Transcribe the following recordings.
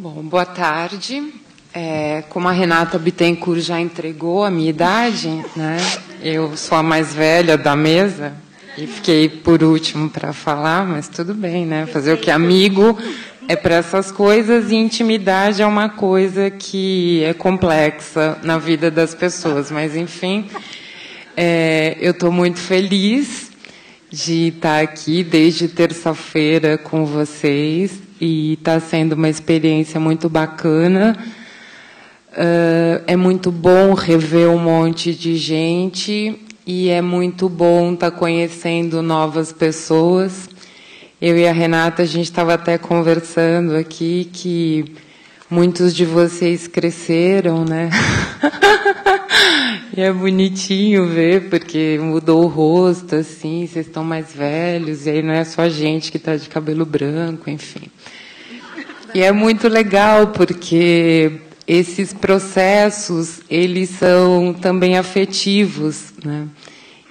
Bom, boa tarde. Como a Renata Bittencourt já entregou a minha idade, né? Eu sou a mais velha da mesa e fiquei por último para falar, mas tudo bem, né? Fazer o que amigo é para essas coisas e intimidade é uma coisa que é complexa na vida das pessoas. Mas, enfim, eu estou muito feliz de estar aqui desde terça-feira com vocês e está sendo uma experiência muito bacana. É muito bom rever um monte de gente e é muito bom estar conhecendo novas pessoas. Eu e a Renata, a gente estava até conversando aqui que muitos de vocês cresceram, né? E é bonitinho ver, porque mudou o rosto, assim, vocês estão mais velhos, e aí não é só a gente que está de cabelo branco, enfim. E é muito legal, porque esses processos, eles são também afetivos, né?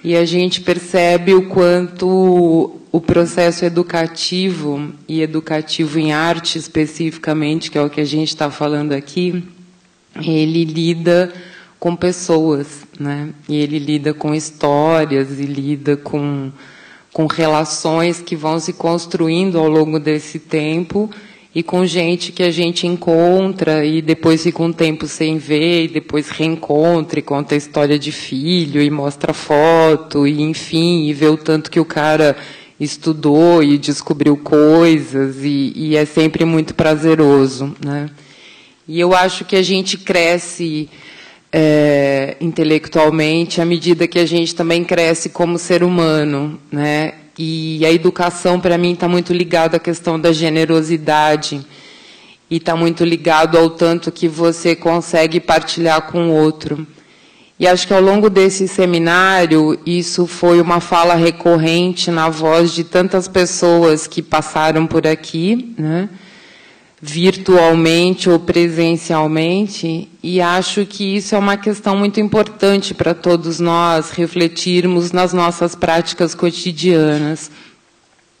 E a gente percebe o quanto o processo educativo, e educativo em arte especificamente, que é o que a gente está falando aqui, ele lida com pessoas, né? E ele lida com histórias, e lida com relações que vão se construindo ao longo desse tempo, e com gente que a gente encontra e depois fica um tempo sem ver, e depois reencontra e conta a história de filho, e mostra foto, e enfim, e vê o tanto que o cara estudou e descobriu coisas, e é sempre muito prazeroso, né? E eu acho que a gente cresce intelectualmente à medida que a gente também cresce como ser humano, né? E a educação, para mim, está muito ligada à questão da generosidade e está muito ligado ao tanto que você consegue partilhar com o outro. E acho que, ao longo desse seminário, isso foi uma fala recorrente na voz de tantas pessoas que passaram por aqui, né? Virtualmente ou presencialmente, e acho que isso é uma questão muito importante para todos nós refletirmos nas nossas práticas cotidianas.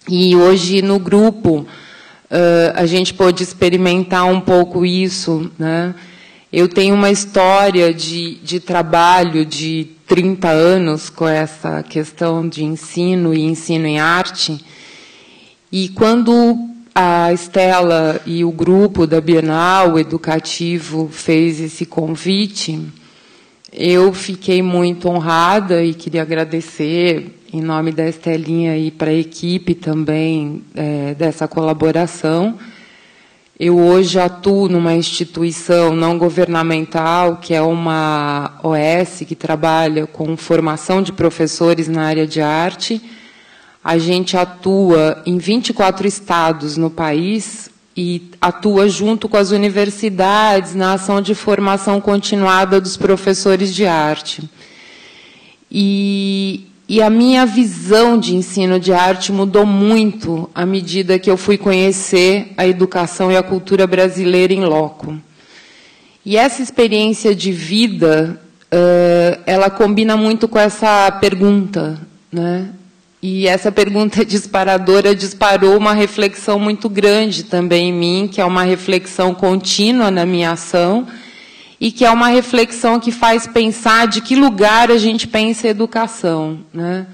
E hoje, no grupo, a gente pôde experimentar um pouco isso, né? Eu tenho uma história de trabalho de 30 anos com essa questão de ensino e ensino em arte, e quando a Estela e o grupo da Bienal Educativo fez esse convite, eu fiquei muito honrada e queria agradecer, em nome da Estelinha, e para a equipe também dessa colaboração. Eu hoje atuo numa instituição não governamental, que é uma OS, que trabalha com formação de professores na área de arte. A gente atua em 24 estados no país e atua junto com as universidades na ação de formação continuada dos professores de arte. E a minha visão de ensino de arte mudou muito à medida que eu fui conhecer a educação e a cultura brasileira em loco. E essa experiência de vida, ela combina muito com essa pergunta, né? E essa pergunta disparadora disparou uma reflexão muito grande também em mim, que é uma reflexão contínua na minha ação, e que é uma reflexão que faz pensar de que lugar a gente pensa a educação, né?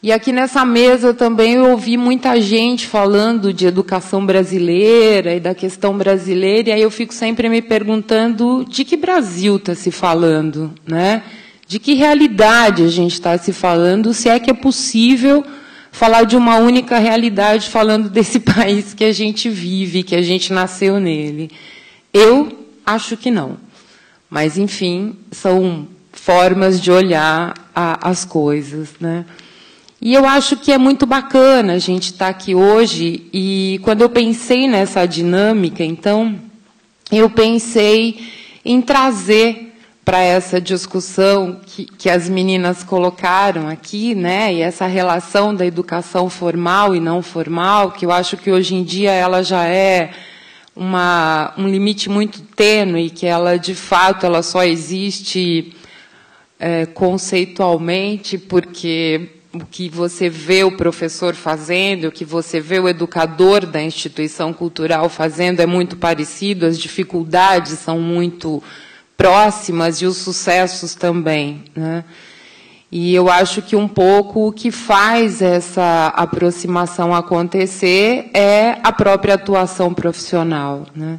E aqui nessa mesa também eu ouvi muita gente falando de educação brasileira e da questão brasileira, e aí eu fico sempre me perguntando de que Brasil está se falando, né? De que realidade a gente está se falando, se é que é possível falar de uma única realidade falando desse país que a gente vive, que a gente nasceu nele. Eu acho que não. Mas, enfim, são formas de olhar as coisas, né? E eu acho que é muito bacana a gente estar aqui hoje, e quando eu pensei nessa dinâmica, então, eu pensei em trazer para essa discussão que as meninas colocaram aqui, né, e essa relação da educação formal e não formal, que eu acho que hoje em dia ela já é um limite muito tênue, que ela, de fato, ela só existe conceitualmente, porque o que você vê o professor fazendo, o que você vê o educador da instituição cultural fazendo é muito parecido, as dificuldades são muito próximas e os sucessos também, né? E eu acho que um pouco o que faz essa aproximação acontecer é a própria atuação profissional, né?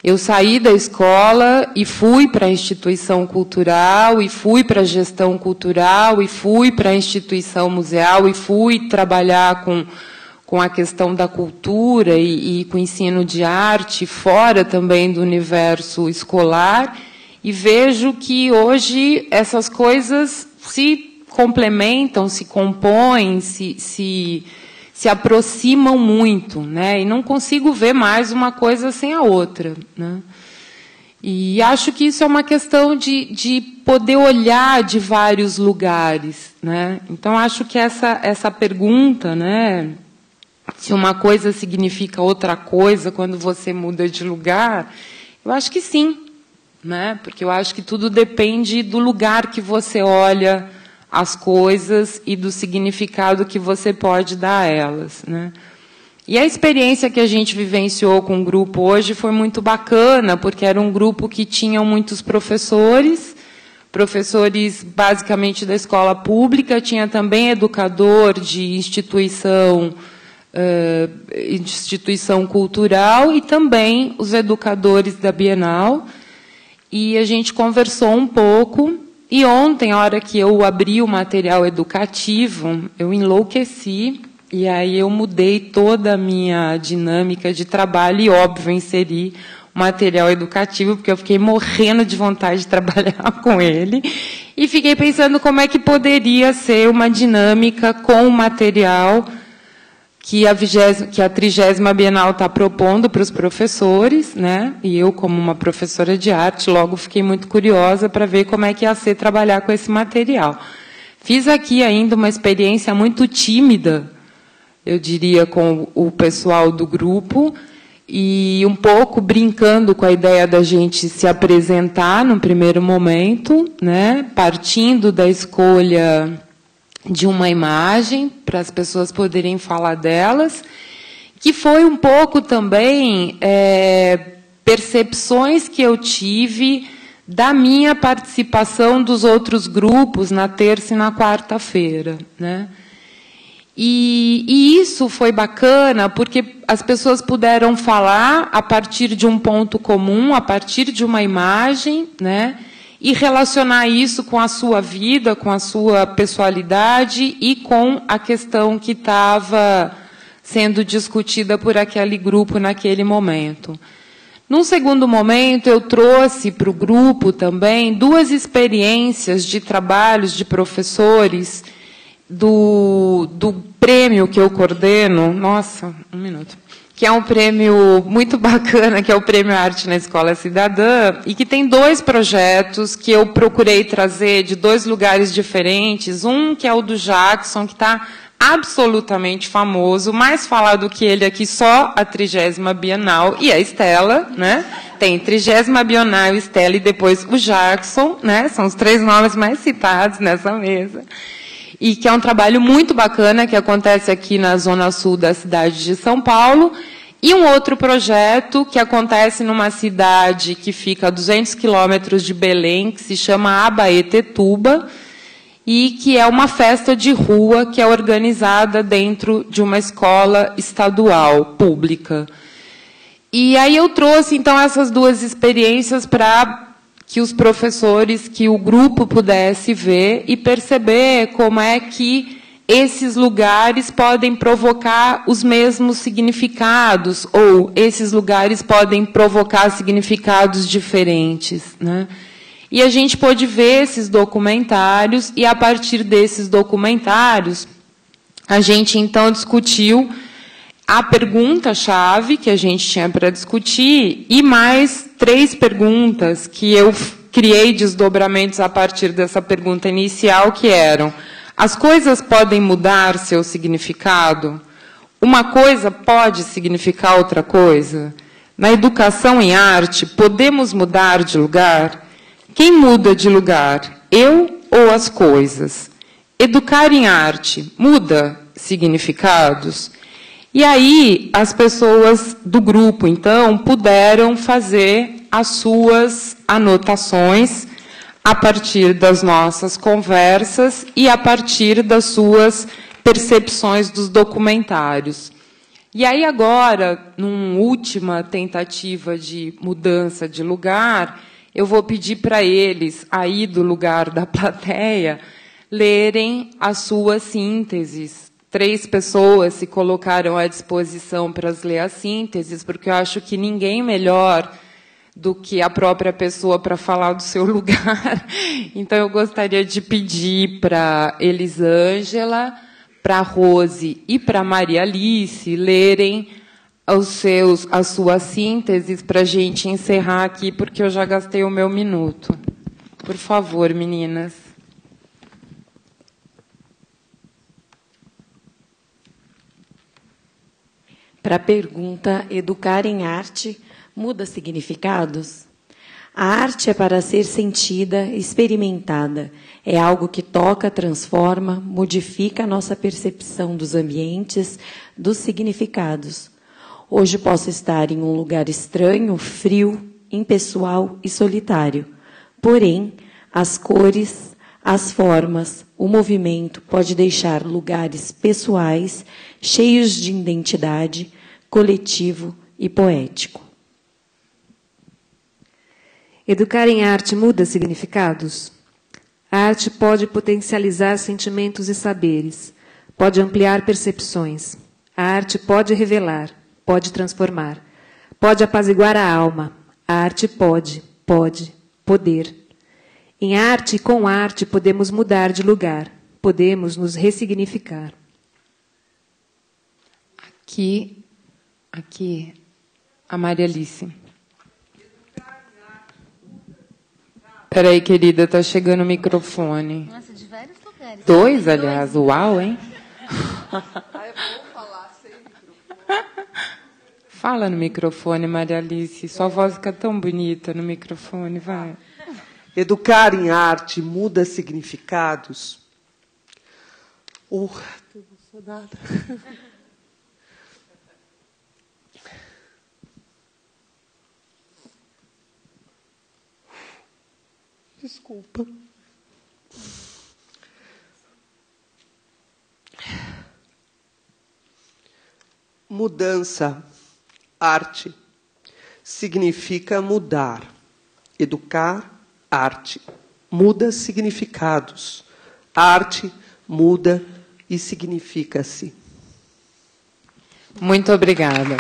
Eu saí da escola e fui para a instituição cultural, e fui para a gestão cultural, e fui para a instituição museal, e fui trabalhar com a questão da cultura e com o ensino de arte, fora também do universo escolar, e vejo que hoje essas coisas se complementam, se compõem, se aproximam muito, né? E não consigo ver mais uma coisa sem a outra, né? E acho que isso é uma questão de poder olhar de vários lugares, né? Então, acho que essa pergunta, né, se uma coisa significa outra coisa quando você muda de lugar, eu acho que sim, né? Porque eu acho que tudo depende do lugar que você olha as coisas e do significado que você pode dar a elas, né? E a experiência que a gente vivenciou com o grupo hoje foi muito bacana, porque era um grupo que tinha muitos professores basicamente da escola pública, tinha também educador de instituição cultural e também os educadores da Bienal. E a gente conversou um pouco. E ontem, a hora que eu abri o material educativo, eu enlouqueci, e aí eu mudei toda a minha dinâmica de trabalho e, óbvio, inseri o material educativo, porque eu fiquei morrendo de vontade de trabalhar com ele, e fiquei pensando como é que poderia ser uma dinâmica com o material que a 30ª Bienal está propondo para os professores, né? E eu, como uma professora de arte, logo fiquei muito curiosa para ver como é que ia ser trabalhar com esse material. Fiz aqui ainda uma experiência muito tímida, eu diria, com o pessoal do grupo, e um pouco brincando com a ideia da gente se apresentar no primeiro momento, né? Partindo da escolha de uma imagem, para as pessoas poderem falar delas, que foi um pouco também percepções que eu tive da minha participação dos outros grupos na terça e na quarta-feira, né? E isso foi bacana, porque as pessoas puderam falar a partir de um ponto comum, a partir de uma imagem, né? E relacionar isso com a sua vida, com a sua pessoalidade e com a questão que estava sendo discutida por aquele grupo naquele momento. Num segundo momento, eu trouxe para o grupo também 2 experiências de trabalhos de professores do prêmio que eu coordeno. Nossa, um minuto. Que é um prêmio muito bacana, que é o Prêmio Arte na Escola Cidadã, e que tem 2 projetos que eu procurei trazer de 2 lugares diferentes. Um que é o do Jackson, que está absolutamente famoso, mais falado que ele aqui só a 30ª Bienal, e a Estela, né? Tem 30ª Bienal, Estela e depois o Jackson, né? São os 3 nomes mais citados nessa mesa. E que é um trabalho muito bacana, que acontece aqui na Zona Sul da cidade de São Paulo, e um outro projeto que acontece numa cidade que fica a 200 quilômetros de Belém, que se chama Abaetetuba, e que é uma festa de rua que é organizada dentro de uma escola estadual, pública. E aí eu trouxe, então, essas 2 experiências para que os professores, que o grupo pudesse ver e perceber como é que esses lugares podem provocar os mesmos significados, ou esses lugares podem provocar significados diferentes, né? E a gente pôde ver esses documentários, e, a partir desses documentários, a gente, então, discutiu a pergunta-chave que a gente tinha para discutir e mais 3 perguntas que eu criei desdobramentos a partir dessa pergunta inicial, que eram: as coisas podem mudar seu significado? Uma coisa pode significar outra coisa? Na educação em arte, podemos mudar de lugar? Quem muda de lugar? Eu ou as coisas? educar em arte muda significados? E aí, as pessoas do grupo, então, puderam fazer as suas anotações a partir das nossas conversas e a partir das suas percepções dos documentários. E aí, agora, numa última tentativa de mudança de lugar, eu vou pedir para eles, aí do lugar da plateia, lerem as suas sínteses. 3 pessoas se colocaram à disposição para ler as sínteses, porque eu acho que ninguém melhor do que a própria pessoa para falar do seu lugar. Então, eu gostaria de pedir para Elisângela, para a Rose e para a Maria Alice lerem as suas sínteses para a gente encerrar aqui, porque eu já gastei o meu minuto. Por favor, meninas. Para a pergunta, educar em arte muda significados? A arte é para ser sentida, experimentada. É algo que toca, transforma, modifica a nossa percepção dos ambientes, dos significados. Hoje posso estar em um lugar estranho, frio, impessoal e solitário. Porém, as cores, as formas, o movimento pode deixar lugares pessoais, cheios de identidade, coletivo e poético. Educar em arte muda significados? A arte pode potencializar sentimentos e saberes, pode ampliar percepções. A arte pode revelar, pode transformar, pode apaziguar a alma. A arte pode, poder. Em arte e com arte podemos mudar de lugar, podemos nos ressignificar. Aqui, a Maria Alice. Espera aí, querida, está chegando o microfone. Nossa, de vários lugares. 2, aliás. Uau, hein? Eu vou falar sem microfone. Fala no microfone, Maria Alice. Sua voz fica tão bonita no microfone, vai. Educar em arte muda significados? Estou emocionada. Desculpa. Mudança, arte, significa mudar. Educar, arte, muda significados. Arte muda e significa-se. Muito obrigada.